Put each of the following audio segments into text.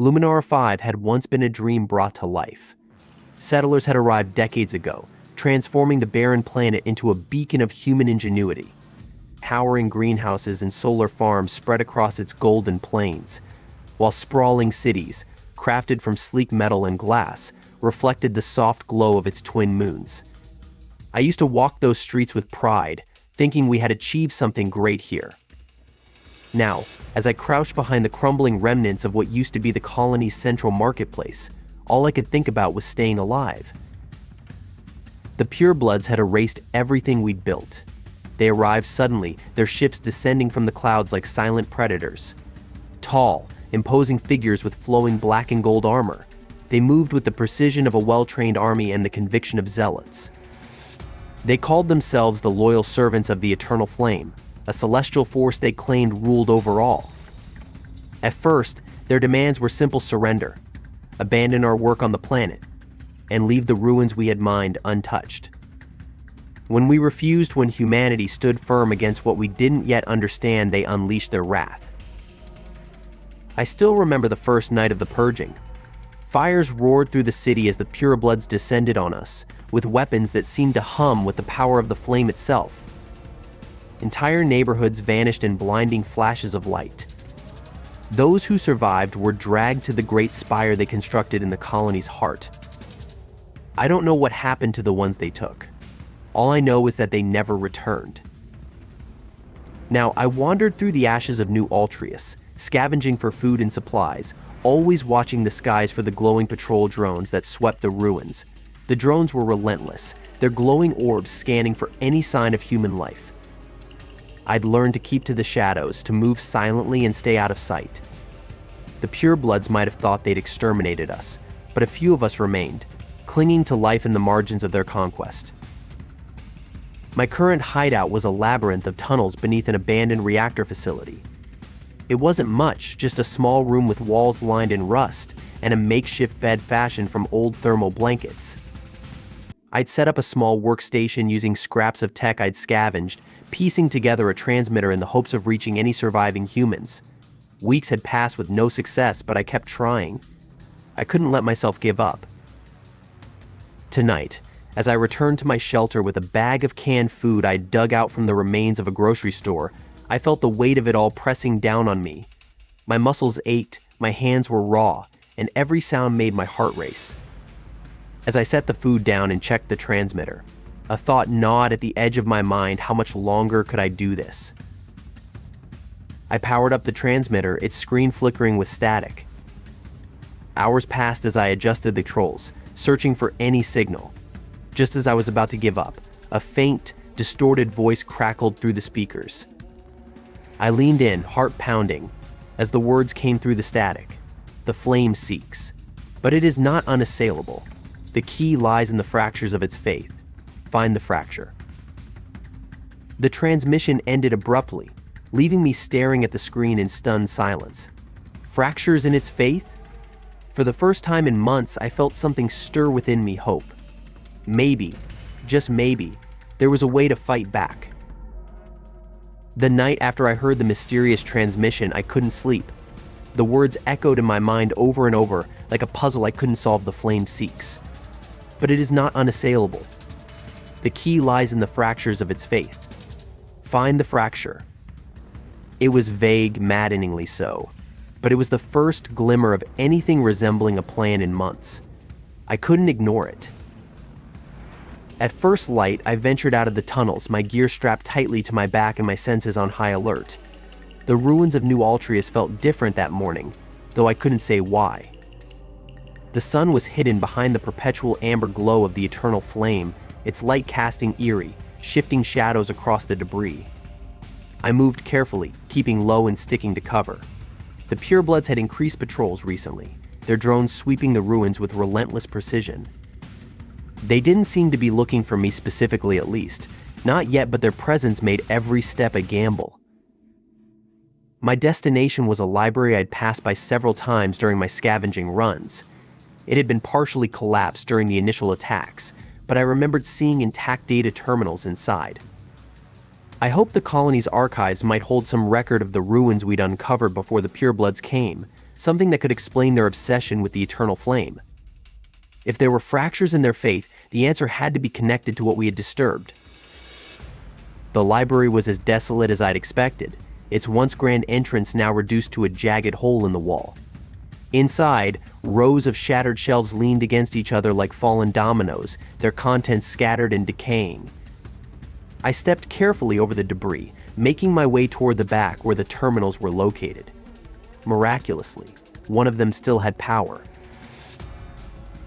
Luminara 5 had once been a dream brought to life. Settlers had arrived decades ago, transforming the barren planet into a beacon of human ingenuity. Towering greenhouses and solar farms spread across its golden plains, while sprawling cities, crafted from sleek metal and glass, reflected the soft glow of its twin moons. I used to walk those streets with pride, thinking we had achieved something great here. Now, as I crouched behind the crumbling remnants of what used to be the colony's central marketplace, all I could think about was staying alive. The Purebloods had erased everything we'd built. They arrived suddenly, their ships descending from the clouds like silent predators. Tall, imposing figures with flowing black and gold armor, they moved with the precision of a well-trained army and the conviction of zealots. They called themselves the loyal servants of the eternal flame, a celestial force they claimed ruled over all. At first, their demands were simple surrender, abandon our work on the planet, and leave the ruins we had mined untouched. When we refused, when humanity stood firm against what we didn't yet understand, they unleashed their wrath. I still remember the first night of the purging. Fires roared through the city as the Purebloods descended on us, with weapons that seemed to hum with the power of the flame itself. Entire neighborhoods vanished in blinding flashes of light. Those who survived were dragged to the great spire they constructed in the colony's heart. I don't know what happened to the ones they took. All I know is that they never returned. Now, I wandered through the ashes of New Altreus, scavenging for food and supplies, always watching the skies for the glowing patrol drones that swept the ruins. The drones were relentless, their glowing orbs scanning for any sign of human life. I'd learned to keep to the shadows, to move silently and stay out of sight. The Purebloods might have thought they'd exterminated us, but a few of us remained, clinging to life in the margins of their conquest. My current hideout was a labyrinth of tunnels beneath an abandoned reactor facility. It wasn't much, just a small room with walls lined in rust and a makeshift bed fashioned from old thermal blankets. I'd set up a small workstation using scraps of tech I'd scavenged, piecing together a transmitter in the hopes of reaching any surviving humans. Weeks had passed with no success, but I kept trying. I couldn't let myself give up. Tonight, as I returned to my shelter with a bag of canned food I'd dug out from the remains of a grocery store, I felt the weight of it all pressing down on me. My muscles ached, my hands were raw, and every sound made my heart race. As I set the food down and checked the transmitter, a thought gnawed at the edge of my mind: how much longer could I do this? I powered up the transmitter, its screen flickering with static. Hours passed as I adjusted the controls, searching for any signal. Just as I was about to give up, a faint, distorted voice crackled through the speakers. I leaned in, heart pounding, as the words came through the static. The flame seeks, but it is not unassailable. The key lies in the fractures of its faith. Find the fracture. The transmission ended abruptly, leaving me staring at the screen in stunned silence. Fractures in its faith? For the first time in months, I felt something stir within me hope. Maybe, just maybe, there was a way to fight back. The night after I heard the mysterious transmission, I couldn't sleep. The words echoed in my mind over and over, like a puzzle I couldn't solve. The flame seeks. But it is not unassailable. The key lies in the fractures of its faith. Find the fracture. It was vague, maddeningly so, but it was the first glimmer of anything resembling a plan in months. I couldn't ignore it. At first light, I ventured out of the tunnels, my gear strapped tightly to my back and my senses on high alert. The ruins of New Altreus felt different that morning, though I couldn't say why. The sun was hidden behind the perpetual amber glow of the eternal flame, its light casting eerie, shifting shadows across the debris. I moved carefully, keeping low and sticking to cover. The Purebloods had increased patrols recently, their drones sweeping the ruins with relentless precision. They didn't seem to be looking for me specifically, at least. Not yet, but their presence made every step a gamble. My destination was a library I'd passed by several times during my scavenging runs. It had been partially collapsed during the initial attacks, but I remembered seeing intact data terminals inside. I hoped the colony's archives might hold some record of the ruins we'd uncovered before the Purebloods came, something that could explain their obsession with the eternal flame. If there were fractures in their faith, the answer had to be connected to what we had disturbed. The library was as desolate as I'd expected, its once grand entrance now reduced to a jagged hole in the wall. Inside, rows of shattered shelves leaned against each other like fallen dominoes, their contents scattered and decaying. I stepped carefully over the debris, making my way toward the back where the terminals were located. Miraculously, one of them still had power.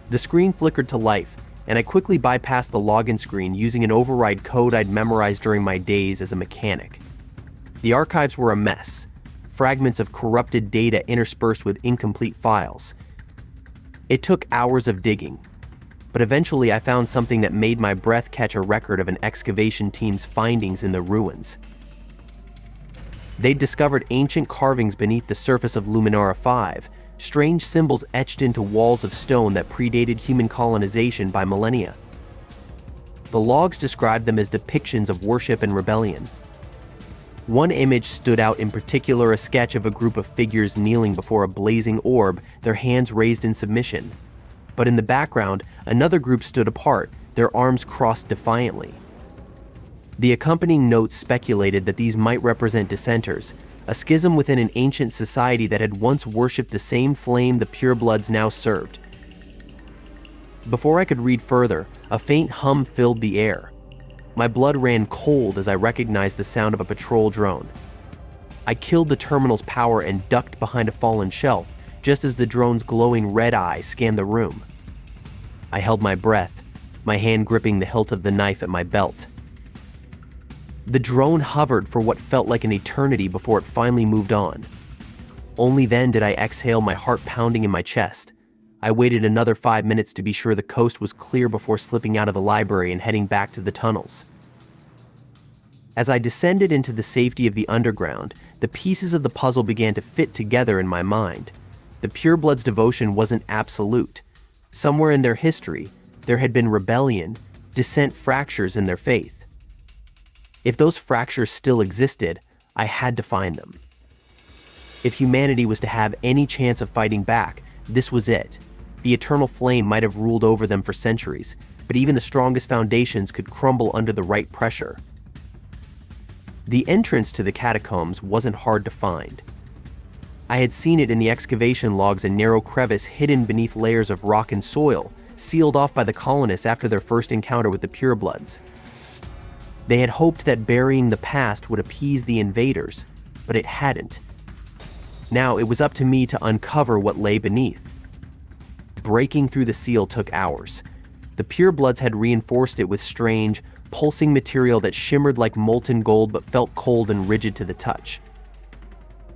The screen flickered to life, and I quickly bypassed the login screen using an override code I'd memorized during my days as a mechanic. The archives were a mess, fragments of corrupted data interspersed with incomplete files. It took hours of digging, but eventually I found something that made my breath catch a record of an excavation team's findings in the ruins. They'd discovered ancient carvings beneath the surface of Luminara 5, strange symbols etched into walls of stone that predated human colonization by millennia. The logs described them as depictions of worship and rebellion. One image stood out in particular, a sketch of a group of figures kneeling before a blazing orb, their hands raised in submission. But in the background, another group stood apart, their arms crossed defiantly. The accompanying notes speculated that these might represent dissenters, a schism within an ancient society that had once worshipped the same flame the Purebloods now served. Before I could read further, a faint hum filled the air. My blood ran cold as I recognized the sound of a patrol drone. I killed the terminal's power and ducked behind a fallen shelf, just as the drone's glowing red eye scanned the room. I held my breath, my hand gripping the hilt of the knife at my belt. The drone hovered for what felt like an eternity before it finally moved on. Only then did I exhale, my heart pounding in my chest. I waited another 5 minutes to be sure the coast was clear before slipping out of the library and heading back to the tunnels. As I descended into the safety of the underground, the pieces of the puzzle began to fit together in my mind. The Purebloods' devotion wasn't absolute. Somewhere in their history, there had been rebellion, dissent, fractures in their faith. If those fractures still existed, I had to find them. If humanity was to have any chance of fighting back, this was it. The eternal flame might have ruled over them for centuries, but even the strongest foundations could crumble under the right pressure. The entrance to the catacombs wasn't hard to find. I had seen it in the excavation logs, a narrow crevice hidden beneath layers of rock and soil, sealed off by the colonists after their first encounter with the Purebloods. They had hoped that burying the past would appease the invaders, but it hadn't. Now it was up to me to uncover what lay beneath. Breaking through the seal took hours. The Purebloods had reinforced it with strange, pulsing material that shimmered like molten gold but felt cold and rigid to the touch.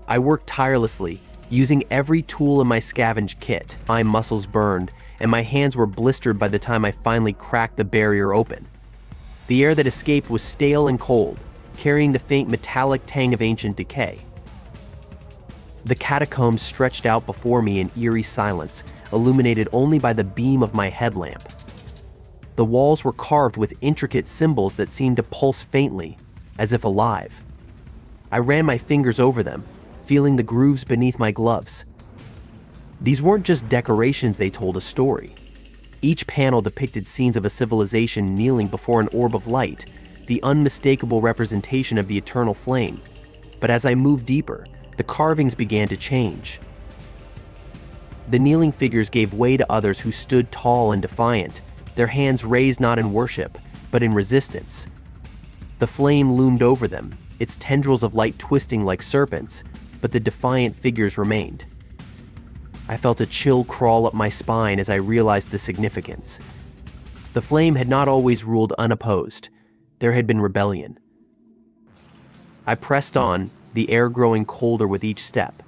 I worked tirelessly, using every tool in my scavenge kit. My muscles burned, and my hands were blistered by the time I finally cracked the barrier open. The air that escaped was stale and cold, carrying the faint metallic tang of ancient decay. The catacombs stretched out before me in eerie silence, illuminated only by the beam of my headlamp. The walls were carved with intricate symbols that seemed to pulse faintly, as if alive. I ran my fingers over them, feeling the grooves beneath my gloves. These weren't just decorations, they told a story. Each panel depicted scenes of a civilization kneeling before an orb of light, the unmistakable representation of the eternal flame. But as I moved deeper, the carvings began to change. The kneeling figures gave way to others who stood tall and defiant, their hands raised not in worship, but in resistance. The flame loomed over them, its tendrils of light twisting like serpents, but the defiant figures remained. I felt a chill crawl up my spine as I realized the significance. The flame had not always ruled unopposed. There had been rebellion. I pressed on, the air growing colder with each step.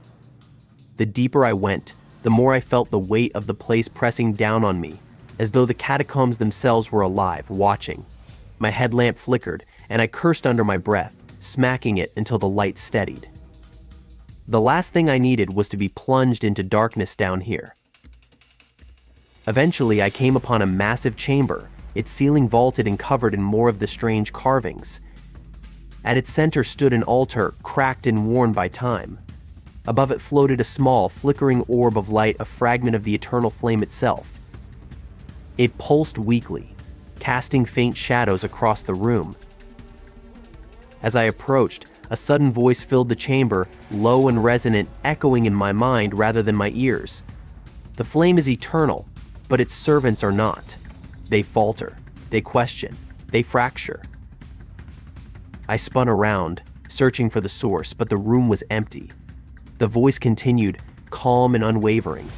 The deeper I went, the more I felt the weight of the place pressing down on me, as though the catacombs themselves were alive, watching. My headlamp flickered, and I cursed under my breath, smacking it until the light steadied. The last thing I needed was to be plunged into darkness down here. Eventually, I came upon a massive chamber, its ceiling vaulted and covered in more of the strange carvings. At its center stood an altar, cracked and worn by time. Above it floated a small, flickering orb of light, a fragment of the eternal flame itself. It pulsed weakly, casting faint shadows across the room. As I approached, a sudden voice filled the chamber, low and resonant, echoing in my mind rather than my ears. The flame is eternal, but its servants are not. They falter, they question, they fracture. I spun around, searching for the source, but the room was empty. The voice continued, calm and unwavering.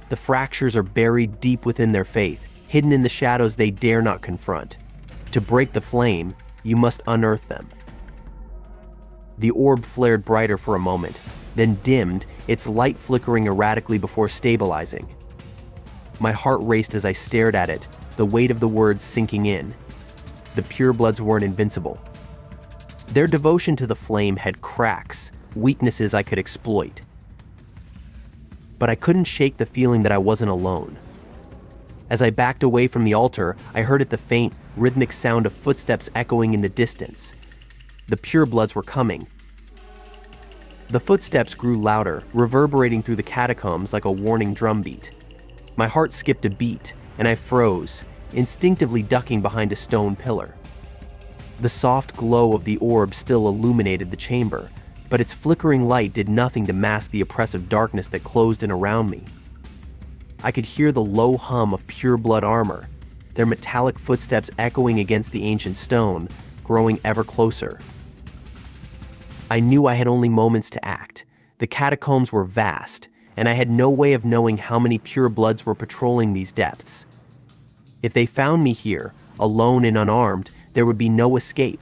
The fractures are buried deep within their faith, hidden in the shadows they dare not confront. To break the flame, you must unearth them. The orb flared brighter for a moment, then dimmed, its light flickering erratically before stabilizing. My heart raced as I stared at it, the weight of the words sinking in. The Purebloods weren't invincible. Their devotion to the flame had cracks, weaknesses I could exploit. But I couldn't shake the feeling that I wasn't alone. As I backed away from the altar, I heard the faint, rhythmic sound of footsteps echoing in the distance. The Purebloods were coming. The footsteps grew louder, reverberating through the catacombs like a warning drumbeat. My heart skipped a beat, and I froze, instinctively ducking behind a stone pillar. The soft glow of the orb still illuminated the chamber, but its flickering light did nothing to mask the oppressive darkness that closed in around me. I could hear the low hum of Pureblood armor, their metallic footsteps echoing against the ancient stone, growing ever closer. I knew I had only moments to act. The catacombs were vast, and I had no way of knowing how many Purebloods were patrolling these depths. If they found me here, alone and unarmed, there would be no escape.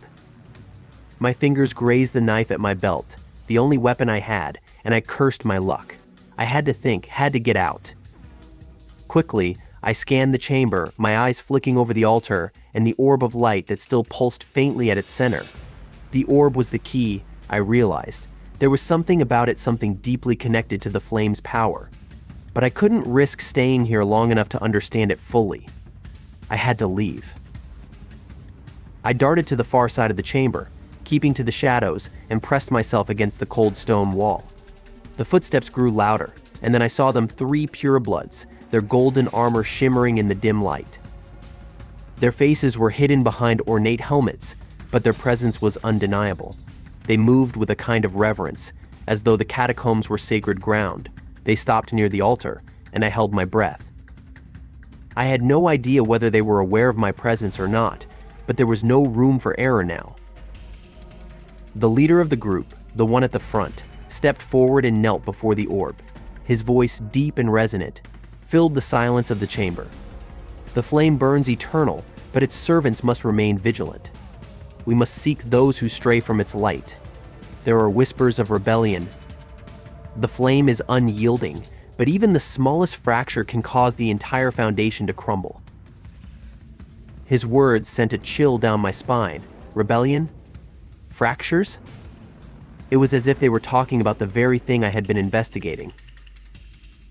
My fingers grazed the knife at my belt, the only weapon I had, and I cursed my luck. I had to think, had to get out. Quickly, I scanned the chamber, my eyes flicking over the altar and the orb of light that still pulsed faintly at its center. The orb was the key, I realized. There was something about it, something deeply connected to the flame's power. But I couldn't risk staying here long enough to understand it fully. I had to leave. I darted to the far side of the chamber, keeping to the shadows, and pressed myself against the cold stone wall. The footsteps grew louder, and then I saw them, 3 Purebloods, their golden armor shimmering in the dim light. Their faces were hidden behind ornate helmets, but their presence was undeniable. They moved with a kind of reverence, as though the catacombs were sacred ground. They stopped near the altar, and I held my breath. I had no idea whether they were aware of my presence or not, but there was no room for error now. The leader of the group, the one at the front, stepped forward and knelt before the orb. His voice, deep and resonant, filled the silence of the chamber. The flame burns eternal, but its servants must remain vigilant. We must seek those who stray from its light. There are whispers of rebellion. The flame is unyielding, but even the smallest fracture can cause the entire foundation to crumble. His words sent a chill down my spine. Rebellion? Fractures? It was as if they were talking about the very thing I had been investigating.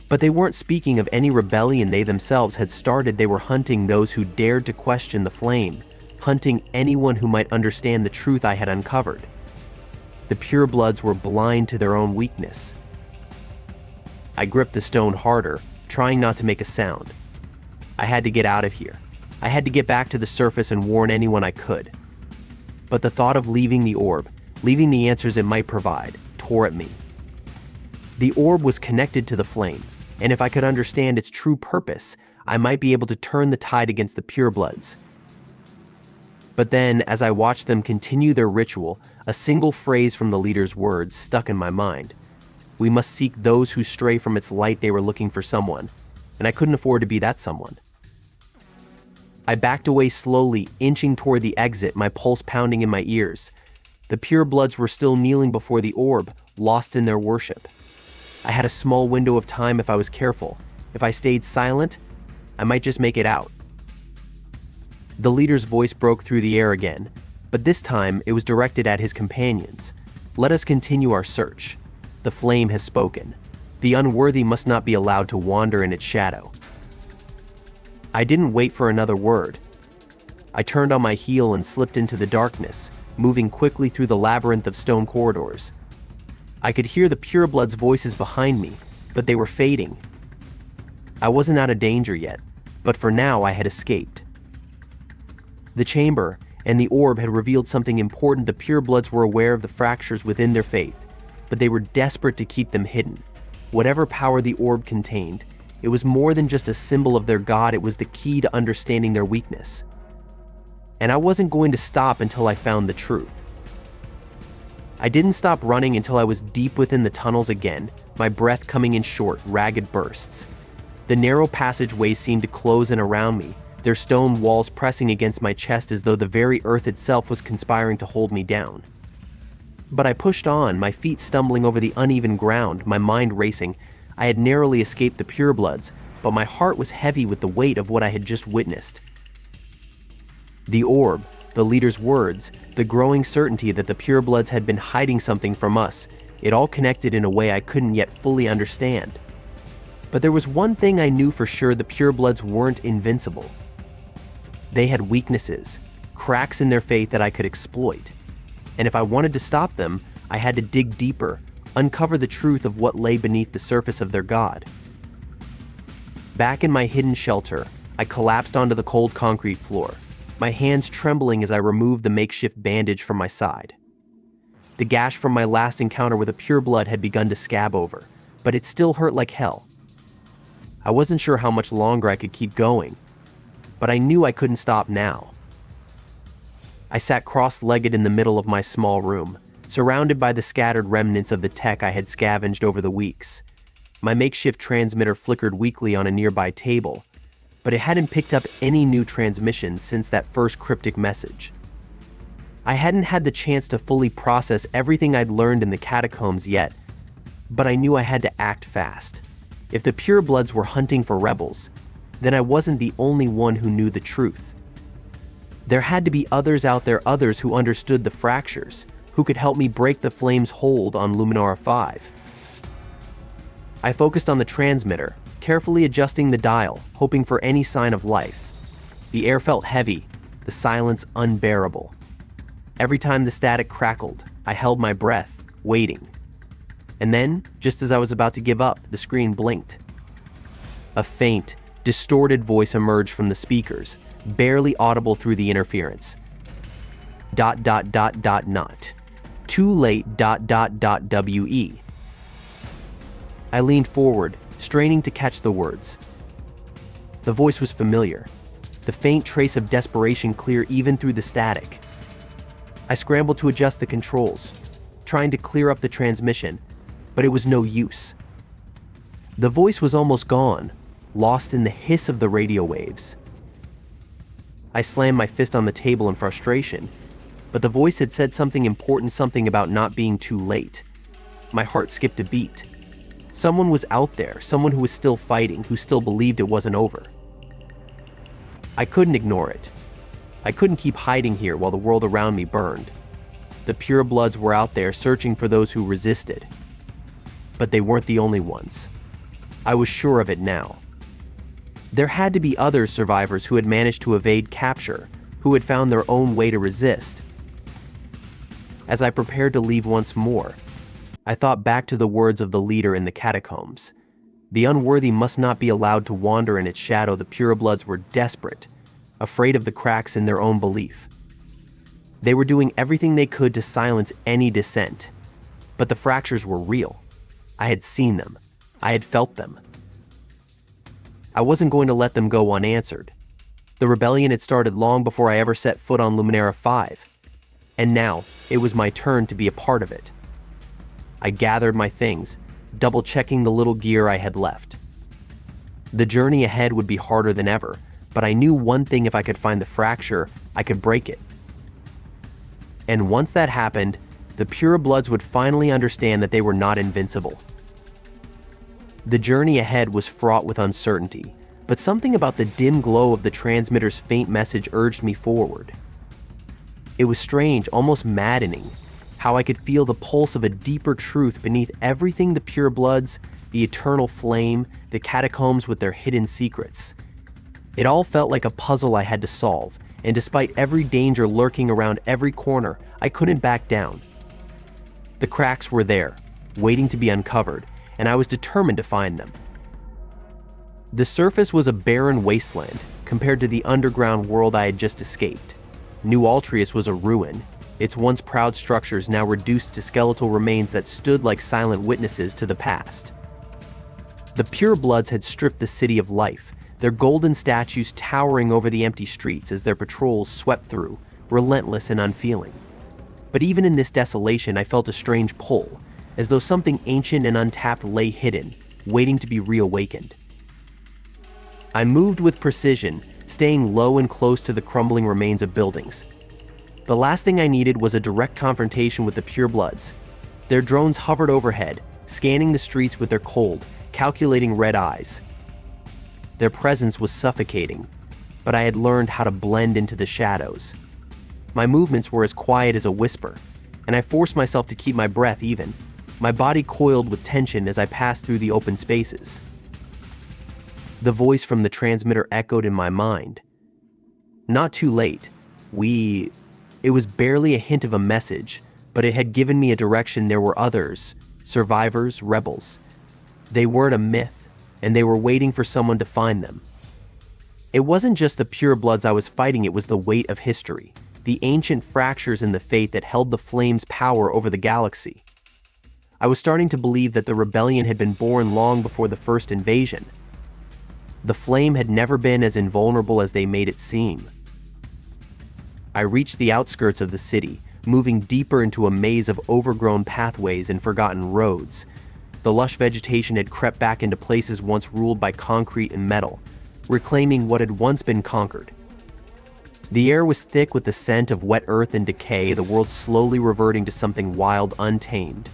But they weren't speaking of any rebellion they themselves had started. They were hunting those who dared to question the flame, hunting anyone who might understand the truth I had uncovered. The Purebloods were blind to their own weakness. I gripped the stone harder, trying not to make a sound. I had to get out of here. I had to get back to the surface and warn anyone I could. But the thought of leaving the orb, leaving the answers it might provide, tore at me. The orb was connected to the flame, and if I could understand its true purpose, I might be able to turn the tide against the Purebloods. But then, as I watched them continue their ritual, a single phrase from the leader's words stuck in my mind. We must seek those who stray from its light. They were looking for someone, and I couldn't afford to be that someone. I backed away slowly, inching toward the exit, my pulse pounding in my ears. The Purebloods were still kneeling before the orb, lost in their worship. I had a small window of time if I was careful. If I stayed silent, I might just make it out. The leader's voice broke through the air again, but this time it was directed at his companions. Let us continue our search. The flame has spoken. The unworthy must not be allowed to wander in its shadow. I didn't wait for another word. I turned on my heel and slipped into the darkness, moving quickly through the labyrinth of stone corridors. I could hear the Purebloods' voices behind me, but they were fading. I wasn't out of danger yet, but for now I had escaped. The chamber and the orb had revealed something important. The Purebloods were aware of the fractures within their faith, but they were desperate to keep them hidden. Whatever power the orb contained, it was more than just a symbol of their god, it was the key to understanding their weakness. And I wasn't going to stop until I found the truth. I didn't stop running until I was deep within the tunnels again, my breath coming in short, ragged bursts. The narrow passageways seemed to close in around me, their stone walls pressing against my chest as though the very earth itself was conspiring to hold me down. But I pushed on, my feet stumbling over the uneven ground, my mind racing. I had narrowly escaped the Purebloods, but my heart was heavy with the weight of what I had just witnessed. The orb, the leader's words, the growing certainty that the Purebloods had been hiding something from us, it all connected in a way I couldn't yet fully understand. But there was one thing I knew for sure: the Purebloods weren't invincible. They had weaknesses, cracks in their faith that I could exploit. And if I wanted to stop them, I had to dig deeper, uncover the truth of what lay beneath the surface of their god. Back in my hidden shelter, I collapsed onto the cold concrete floor, my hands trembling as I removed the makeshift bandage from my side. The gash from my last encounter with a Pureblood had begun to scab over, but it still hurt like hell. I wasn't sure how much longer I could keep going, but I knew I couldn't stop now. I sat cross-legged in the middle of my small room, surrounded by the scattered remnants of the tech I had scavenged over the weeks. My makeshift transmitter flickered weakly on a nearby table, but it hadn't picked up any new transmissions since that first cryptic message. I hadn't had the chance to fully process everything I'd learned in the catacombs yet, but I knew I had to act fast. If the Purebloods were hunting for rebels, then I wasn't the only one who knew the truth. There had to be others out there, others who understood the fractures, who could help me break the flame's hold on Luminara 5. I focused on the transmitter, carefully adjusting the dial, hoping for any sign of life. The air felt heavy, the silence unbearable. Every time the static crackled, I held my breath, waiting. And then, just as I was about to give up, the screen blinked. A faint, distorted voice emerged from the speakers, barely audible through the interference. ... not. Too late ... WE. I leaned forward, straining to catch the words. The voice was familiar, the faint trace of desperation clear even through the static. I scrambled to adjust the controls, trying to clear up the transmission, but it was no use. The voice was almost gone, lost in the hiss of the radio waves. I slammed my fist on the table in frustration, but the voice had said something important, something about not being too late. My heart skipped a beat. Someone was out there, someone who was still fighting, who still believed it wasn't over. I couldn't ignore it. I couldn't keep hiding here while the world around me burned. The Purebloods were out there searching for those who resisted. But they weren't the only ones. I was sure of it now. There had to be other survivors who had managed to evade capture, who had found their own way to resist. As I prepared to leave once more, I thought back to the words of the leader in the catacombs. The unworthy must not be allowed to wander in its shadow. The Purebloods were desperate, afraid of the cracks in their own belief. They were doing everything they could to silence any dissent, but the fractures were real. I had seen them. I had felt them. I wasn't going to let them go unanswered. The rebellion had started long before I ever set foot on Luminara 5, and now it was my turn to be a part of it. I gathered my things, double-checking the little gear I had left. The journey ahead would be harder than ever, but I knew one thing: if I could find the fracture, I could break it. And once that happened, the Purebloods would finally understand that they were not invincible. The journey ahead was fraught with uncertainty, but something about the dim glow of the transmitter's faint message urged me forward. It was strange, almost maddening, how I could feel the pulse of a deeper truth beneath everything: the Purebloods, the eternal flame, the catacombs with their hidden secrets. It all felt like a puzzle I had to solve, and despite every danger lurking around every corner, I couldn't back down. The cracks were there, waiting to be uncovered, and I was determined to find them. The surface was a barren wasteland compared to the underground world I had just escaped. New Altrius was a ruin, its once proud structures now reduced to skeletal remains that stood like silent witnesses to the past. The Purebloods had stripped the city of life, their golden statues towering over the empty streets as their patrols swept through, relentless and unfeeling. But even in this desolation, I felt a strange pull, as though something ancient and untapped lay hidden, waiting to be reawakened. I moved with precision, staying low and close to the crumbling remains of buildings. The last thing I needed was a direct confrontation with the Purebloods. Their drones hovered overhead, scanning the streets with their cold, calculating red eyes. Their presence was suffocating, but I had learned how to blend into the shadows. My movements were as quiet as a whisper, and I forced myself to keep my breath even. My body coiled with tension as I passed through the open spaces. The voice from the transmitter echoed in my mind. Not too late. It was barely a hint of a message, but it had given me a direction. There were others, survivors, rebels. They weren't a myth, and they were waiting for someone to find them. It wasn't just the Purebloods I was fighting, it was the weight of history, the ancient fractures in the fate that held the Flame's power over the galaxy. I was starting to believe that the rebellion had been born long before the first invasion. The Flame had never been as invulnerable as they made it seem. I reached the outskirts of the city, moving deeper into a maze of overgrown pathways and forgotten roads. The lush vegetation had crept back into places once ruled by concrete and metal, reclaiming what had once been conquered. The air was thick with the scent of wet earth and decay, the world slowly reverting to something wild, untamed.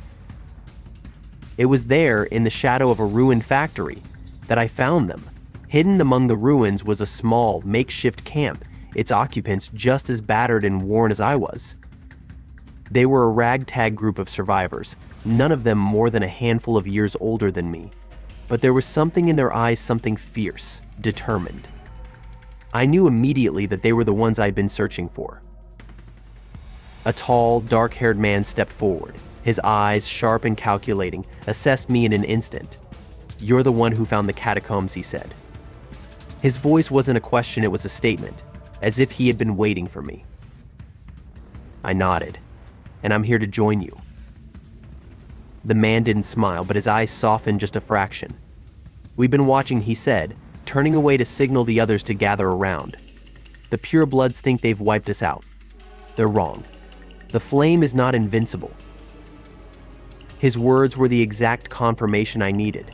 It was there, in the shadow of a ruined factory, that I found them. Hidden among the ruins was a small, makeshift camp, its occupants just as battered and worn as I was. They were a ragtag group of survivors, none of them more than a handful of years older than me. But there was something in their eyes, something fierce, determined. I knew immediately that they were the ones I'd been searching for. A tall, dark-haired man stepped forward, his eyes sharp and calculating, assessed me in an instant. "You're the one who found the catacombs," he said. His voice wasn't a question, it was a statement, as if he had been waiting for me. I nodded. "And I'm here to join you." The man didn't smile, but his eyes softened just a fraction. "We've been watching," he said, turning away to signal the others to gather around. "The Purebloods think they've wiped us out. They're wrong. The Flame is not invincible." His words were the exact confirmation I needed.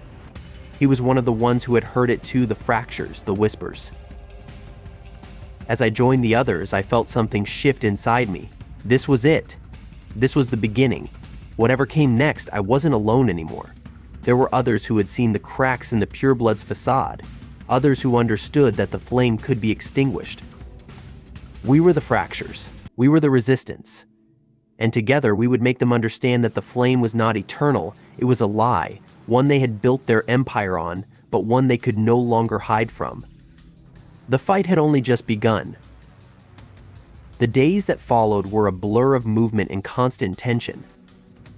He was one of the ones who had heard it too, the fractures, the whispers. As I joined the others, I felt something shift inside me. This was it. This was the beginning. Whatever came next, I wasn't alone anymore. There were others who had seen the cracks in the Purebloods' facade, others who understood that the Flame could be extinguished. We were the fractures. We were the resistance. And together we would make them understand that the Flame was not eternal, it was a lie, one they had built their empire on, but one they could no longer hide from. The fight had only just begun. The days that followed were a blur of movement and constant tension.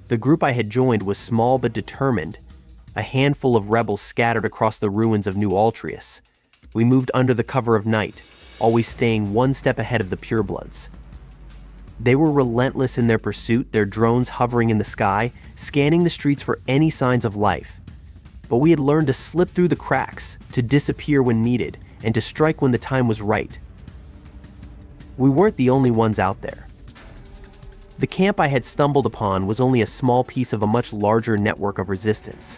The group I had joined was small but determined, a handful of rebels scattered across the ruins of New Altrius. We moved under the cover of night, always staying one step ahead of the Purebloods. They were relentless in their pursuit, their drones hovering in the sky, scanning the streets for any signs of life. But we had learned to slip through the cracks, to disappear when needed, and to strike when the time was right. We weren't the only ones out there. The camp I had stumbled upon was only a small piece of a much larger network of resistance.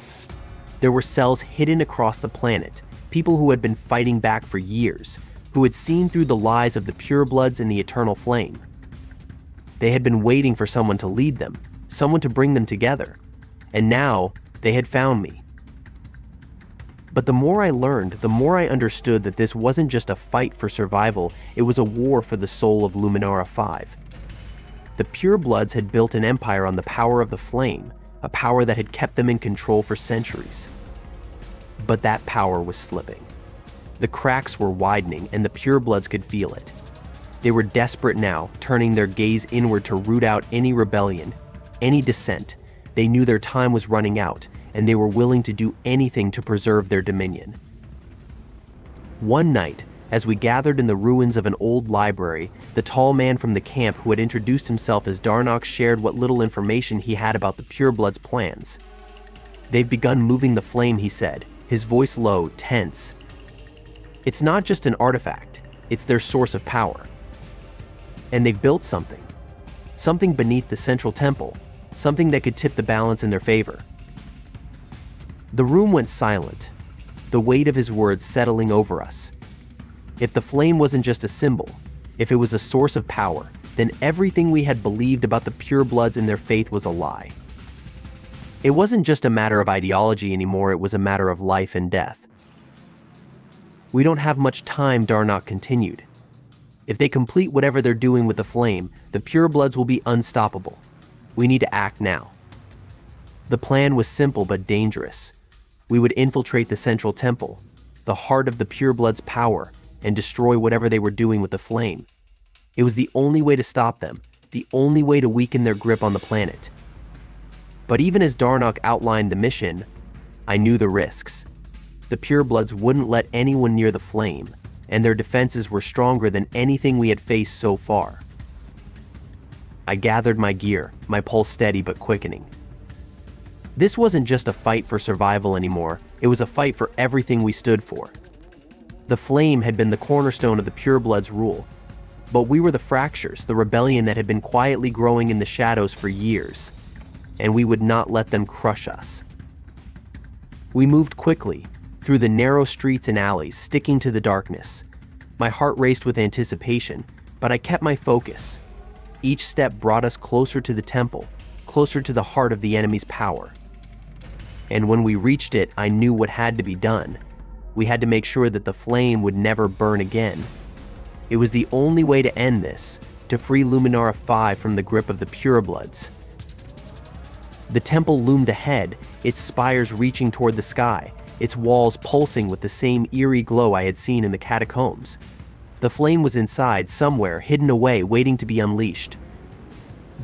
There were cells hidden across the planet, people who had been fighting back for years, who had seen through the lies of the Purebloods and the Eternal Flame. They had been waiting for someone to lead them, someone to bring them together, and now they had found me. But the more I learned, the more I understood that this wasn't just a fight for survival, it was a war for the soul of Luminara 5. The Purebloods had built an empire on the power of the Flame, a power that had kept them in control for centuries. But that power was slipping. The cracks were widening, and the Purebloods could feel it. They were desperate now, turning their gaze inward to root out any rebellion, any dissent, They knew their time was running out, and they were willing to do anything to preserve their dominion. One night, as we gathered in the ruins of an old library, the tall man from the camp who had introduced himself as Darnock shared what little information he had about the Purebloods' plans. "They've begun moving the flame," he said, his voice low, tense. "It's not just an artifact, it's their source of power. And they've built something beneath the central temple, something that could tip the balance in their favor." The room went silent, the weight of his words settling over us. If the flame wasn't just a symbol, if it was a source of power, then everything we had believed about the Purebloods and their faith was a lie. It wasn't just a matter of ideology anymore, it was a matter of life and death. "We don't have much time," Darnock continued. "If they complete whatever they're doing with the flame, the Purebloods will be unstoppable. We need to act now." The plan was simple but dangerous. We would infiltrate the central temple, the heart of the Purebloods' power, and destroy whatever they were doing with the flame. It was the only way to stop them, the only way to weaken their grip on the planet. But even as Darnock outlined the mission, I knew the risks. The Purebloods wouldn't let anyone near the flame, and their defenses were stronger than anything we had faced so far. I gathered my gear, my pulse steady but quickening. This wasn't just a fight for survival anymore, it was a fight for everything we stood for. The flame had been the cornerstone of the Purebloods' rule, but we were the fractures, the rebellion that had been quietly growing in the shadows for years, and we would not let them crush us. We moved quickly, through the narrow streets and alleys, sticking to the darkness. My heart raced with anticipation, but I kept my focus. Each step brought us closer to the temple, closer to the heart of the enemy's power. And when we reached it, I knew what had to be done. We had to make sure that the flame would never burn again. It was the only way to end this, to free Luminara 5 from the grip of the Purebloods. The temple loomed ahead, its spires reaching toward the sky, its walls pulsing with the same eerie glow I had seen in the catacombs. The flame was inside, somewhere, hidden away, waiting to be unleashed.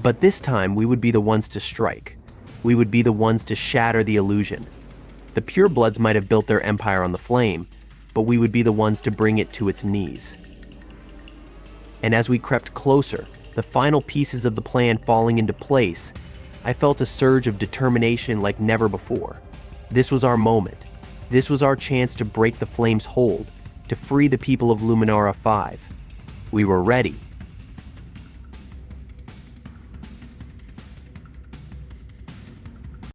But this time, we would be the ones to strike. We would be the ones to shatter the illusion. The Purebloods might have built their empire on the flame, but we would be the ones to bring it to its knees. And as we crept closer, the final pieces of the plan falling into place, I felt a surge of determination like never before. This was our moment. This was our chance to break the flame's hold, to free the people of Luminara 5. We were ready,